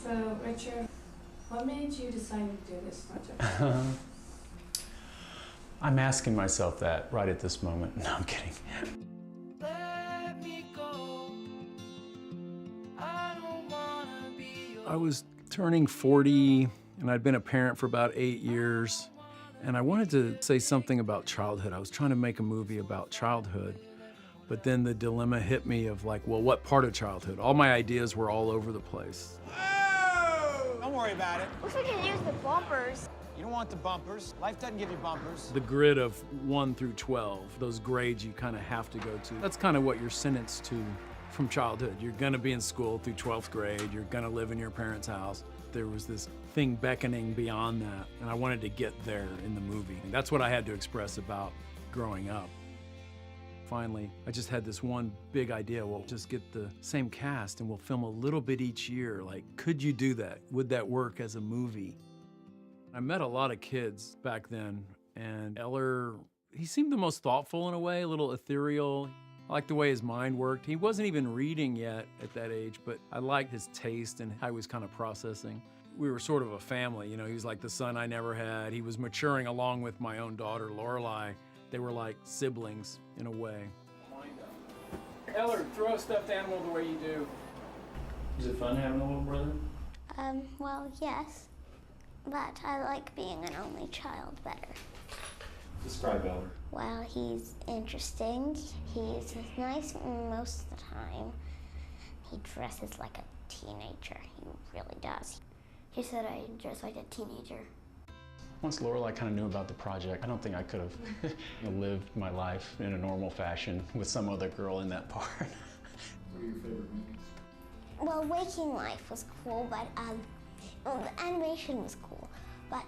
So, Richard, what made you decide to do this project? I'm asking myself that right at this moment. No, I'm kidding. Let me go. I don't wanna be I was turning 40, and I'd been a parent for about 8 years, and I wanted to say something about childhood. I was trying to make a movie about childhood, but then the dilemma hit me of like, well, what part of childhood? All my ideas were all over the place. Oh! Don't worry about it. Wish we could use the bumpers. You don't want the bumpers. Life doesn't give you bumpers. The grid of 1 through 12, those grades you kind of have to go to. That's kind of what you're sentenced to from childhood. You're gonna be in school through 12th grade. You're gonna live in your parents' house. There was this thing beckoning beyond that, and I wanted to get there in the movie. That's what I had to express about growing up. Finally, I just had this one big idea. We'll just get the same cast and we'll film a little bit each year. Like, could you do that? Would that work as a movie? I met a lot of kids back then, and Eller, he seemed the most thoughtful in a way, a little ethereal. I liked the way his mind worked. He wasn't even reading yet at that age, but I liked his taste and how he was kind of processing. We were sort of a family, you know, he was like the son I never had. He was maturing along with my own daughter, Lorelei. They were like siblings in a way. Eller, throw a stuffed animal the way you do. Is it fun having a little brother? Well, yes. But I like being an only child better. Describe Eller. Well, he's interesting. He's nice most of the time. He dresses like a teenager. He really does. He said I dress like a teenager. Once Lorelei kind of knew about the project, I don't think I could have lived my life in a normal fashion with some other girl in that part. What are your favorite movies? Well, Waking Life was cool, but well, the animation was cool, but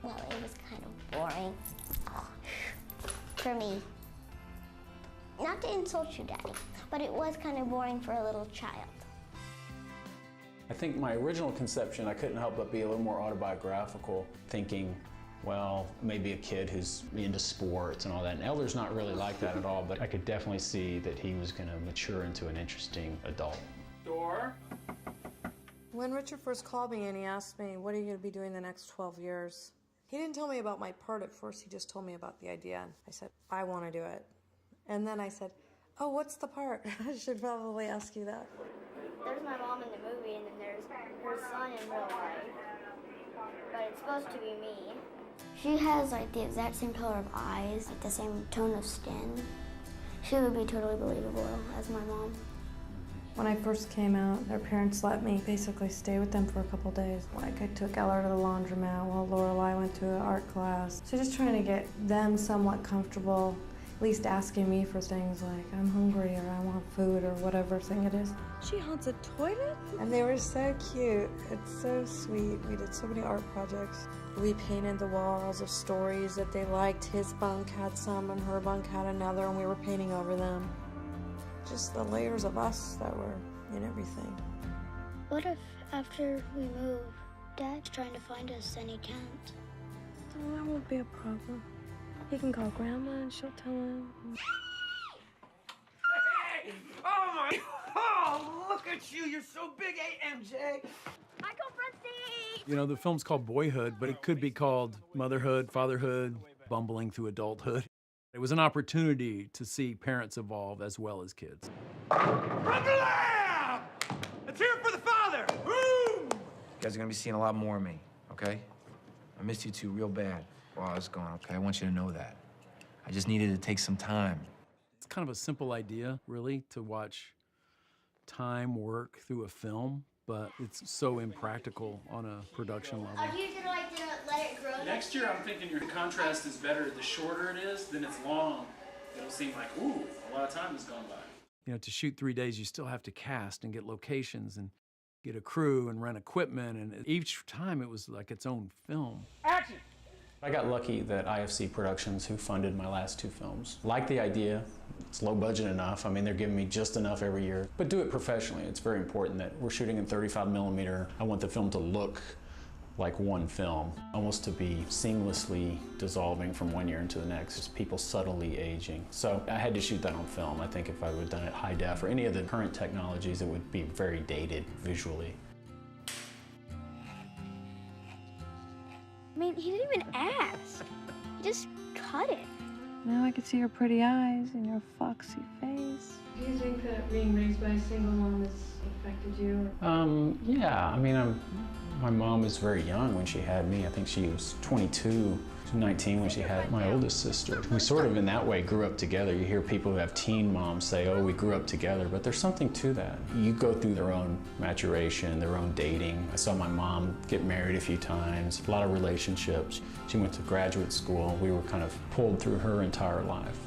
well, it was kind of boring for me. Not to insult you, Daddy, but it was kind of boring for a little child. I think my original conception, I couldn't help but be a little more autobiographical, thinking, well, maybe a kid who's into sports and all that. And Elder's not really like that at all, but I could definitely see that he was going to mature into an interesting adult. Door. When Richard first called me and he asked me, what are you going to be doing the next 12 years? He didn't tell me about my part at first, he just told me about the idea. And I said, I want to do it. And then I said, oh, what's the part? I should probably ask you that. There's my mom in the movie, and then there's her son in real life. But it's supposed to be me. She has like the exact same color of eyes, like the same tone of skin. She would be totally believable as my mom. When I first came out, their parents let me basically stay with them for a couple days. Like I took Eller to the laundromat while Lorelei went to an art class. So just trying to get them somewhat comfortable, at least asking me for things like, I'm hungry or I want food or whatever thing it is. She haunts a toilet? And they were so cute. It's so sweet. We did so many art projects. We painted the walls of stories that they liked. His bunk had some and her bunk had another, and we were painting over them. Just the layers of us that were in everything. What if after we move, Dad's trying to find us and he can't? Oh, that won't be a problem. He can call Grandma and she'll tell him. Hey! Oh my! Oh, look at you! You're so big, MJ. Michael Frosty! You know, the film's called Boyhood, but it could be called Motherhood, Fatherhood, Bumbling Through Adulthood. It was an opportunity to see parents evolve as well as kids. Run the lab! Let's hear it for the father! Woo! You guys are gonna be seeing a lot more of me, okay? I missed you two real bad while I was gone, okay? I want you to know that. I just needed to take some time. It's kind of a simple idea, really, to watch time work through a film, but it's so impractical on a production level. Are you gonna let it grow? Next year, I'm thinking your contrast is better. The shorter it is, then it's long. It'll seem like, ooh, a lot of time has gone by. You know, to shoot 3 days, you still have to cast and get locations and get a crew and rent equipment. And each time it was like its own film. Action! I got lucky that IFC Productions, who funded my last 2 films, liked the idea. It's low budget enough. I mean, they're giving me just enough every year, but do it professionally. It's very important that we're shooting in 35 millimeter. I want the film to look like one film, almost to be seamlessly dissolving from one year into the next, just people subtly aging. So I had to shoot that on film. I think if I would have done it high def or any of the current technologies, it would be very dated visually. I mean, he didn't even ask. He just cut it. Now I can see your pretty eyes and your foxy face. Do you think that being raised by a single mom has affected you? Yeah, I mean, my mom was very young when she had me. I think she was 22, 19 when she had my oldest sister. We sort of, in that way, grew up together. You hear people who have teen moms say, oh, we grew up together, but there's something to that. You go through their own maturation, their own dating. I saw my mom get married a few times, a lot of relationships. She went to graduate school. We were kind of pulled through her entire life.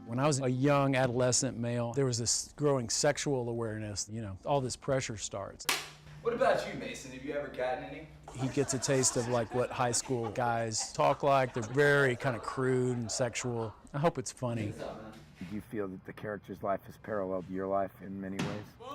When I was a young adolescent male, there was this growing sexual awareness, you know, all this pressure starts. What about you, Mason? Have you ever gotten any? He gets a taste of like what high school guys talk like. They're very kind of crude and sexual. I hope it's funny. Do you feel that the character's life has paralleled your life in many ways?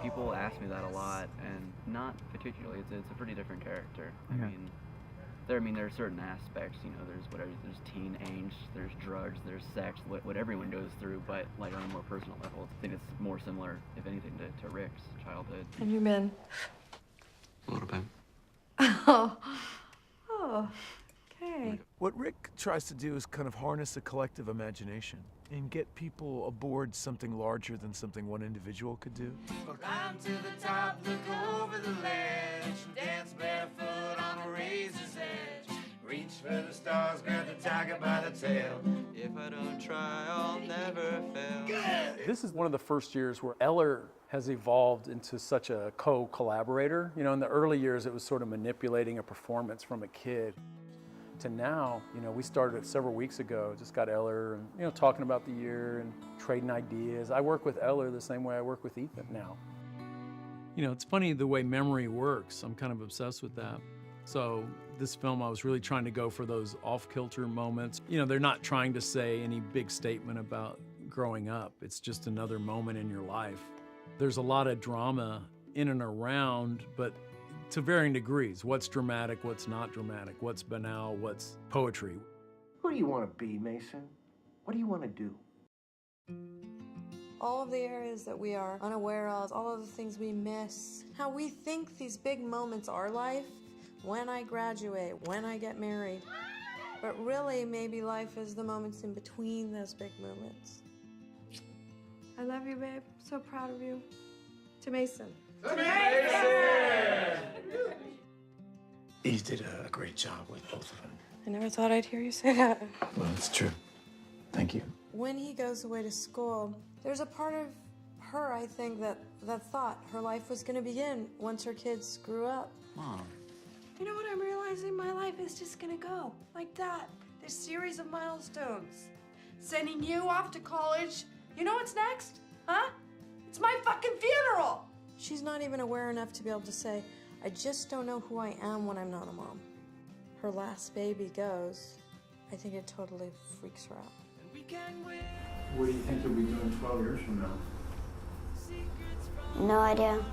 People ask me that a lot, and not particularly. It's a pretty different character. Okay. I mean, there are certain aspects, you know, there's teen angst, there's drugs, there's sex, what everyone goes through, but like on a more personal level, I think it's more similar, if anything, to Rick's childhood. Have you been? A little bit. Oh, okay. What Rick tries to do is kind of harness a collective imagination and get people aboard something larger than something one individual could do. Climb to the top, look over the ledge, dance barefoot on a razor's edge. Reach for the stars, grab the tiger by the tail. If I don't try, I'll never fail. This is one of the first years where Eller has evolved into such a co-collaborator. You know, in the early years, it was sort of manipulating a performance from a kid. To now, you know, we started several weeks ago, just got Eller and, you know, talking about the year and trading ideas. I work with Eller the same way I work with Ethan now. You know, it's funny the way memory works. I'm kind of obsessed with that. So this film, I was really trying to go for those off-kilter moments. You know, they're not trying to say any big statement about growing up. It's just another moment in your life. There's a lot of drama in and around, but to varying degrees. What's dramatic, what's not dramatic, what's banal, what's poetry. Who do you want to be, Mason? What do you want to do? All of the areas that we are unaware of, all of the things we miss, how we think these big moments are life, when I graduate, when I get married. But really, maybe life is the moments in between those big moments. I love you, babe. So proud of you. To Mason. You did a great job with both of them. I never thought I'd hear you say that. Well, it's true. Thank you. When he goes away to school, there's a part of her, I think, that thought her life was gonna begin once her kids grew up. Mom. You know what I'm realizing? My life is just gonna go like that. This series of milestones. Sending you off to college. You know what's next? Huh? It's my fucking funeral! She's not even aware enough to be able to say, I just don't know who I am when I'm not a mom. Her last baby goes. I think it totally freaks her out. What do you think you'll be doing 12 years from now? No idea.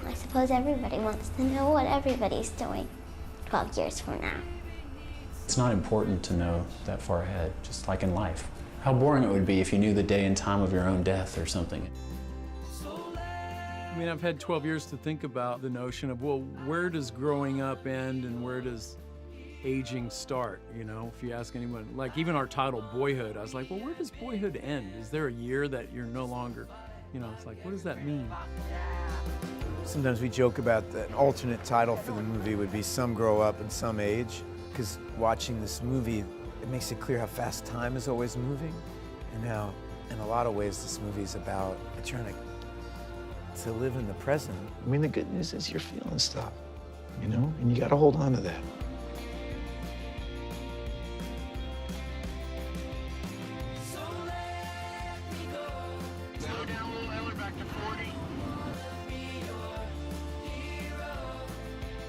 I suppose everybody wants to know what everybody's doing 12 years from now. It's not important to know that far ahead, just like in life. How boring it would be if you knew the day and time of your own death or something. I mean, I've had 12 years to think about the notion of, well, where does growing up end and where does aging start? You know, if you ask anyone, like even our title, Boyhood, I was like, well, where does Boyhood end? Is there a year that you're no longer, you know, it's like, what does that mean? Sometimes we joke about that an alternate title for the movie would be Some Grow Up and Some Age, because watching this movie, it makes it clear how fast time is always moving, and how, in a lot of ways, this movie is about trying to live in the present. I mean, the good news is you're feeling stuff, you know, and you got to hold on to that. Down a little, Eller, back to 40.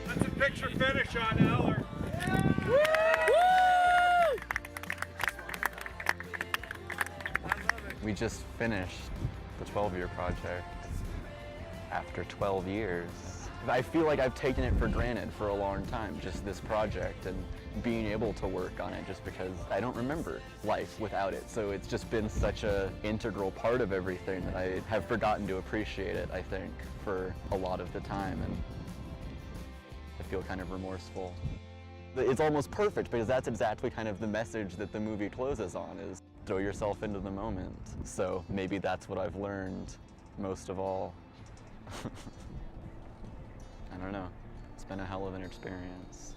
That's a picture finish on Eller. We just finished the 12-year project. after 12 years. I feel like I've taken it for granted for a long time, just this project and being able to work on it, just because I don't remember life without it. So it's just been such an integral part of everything that I have forgotten to appreciate it, I think, for a lot of the time, and I feel kind of remorseful. It's almost perfect because that's exactly kind of the message that the movie closes on, is throw yourself into the moment. So maybe that's what I've learned most of all. I don't know. It's been a hell of an experience.